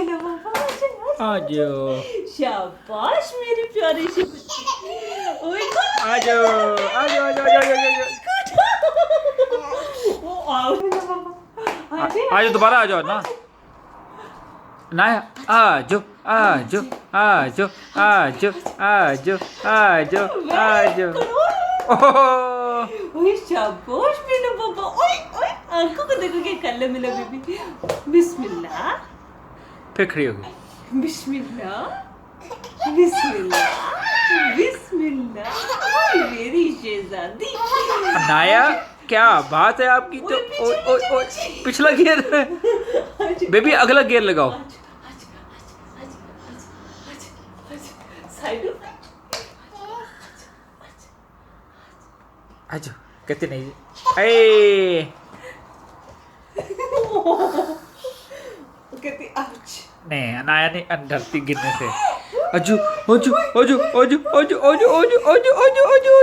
चलो पापा आ जाओ शाबाश मेरी प्यारी सी बच्ची। ओए आ जाओ आ जाओ आ जाओ आ जाओ ओ आओ आ जाओ दोबारा आ जाओ ना ना आ जाओ आ जाओ आ जाओ आ जाओ आ जाओ आ जाओ आ जाओ ओए शाबाश मेरा पापा। ओए ओए आंखों को देखो क्या कलर मिला बेबी। बिस्मिल्लाह फिर खड़ी होगी बिस्मिल्लाह बिस्मिल्लाह बिस्मिल्लाह। ओए मेरी शहजादी। नाया क्या बात है आपकी तो ओ, ओ, ओ, पिछला गियर बेबी अगला गियर लगाओ आजो कहते नहीं ए कहती आज नहीं अनाया नहीं डरती गिरने से अजू अजू अजू अजू अजू अजू अजू अजू अजू अजू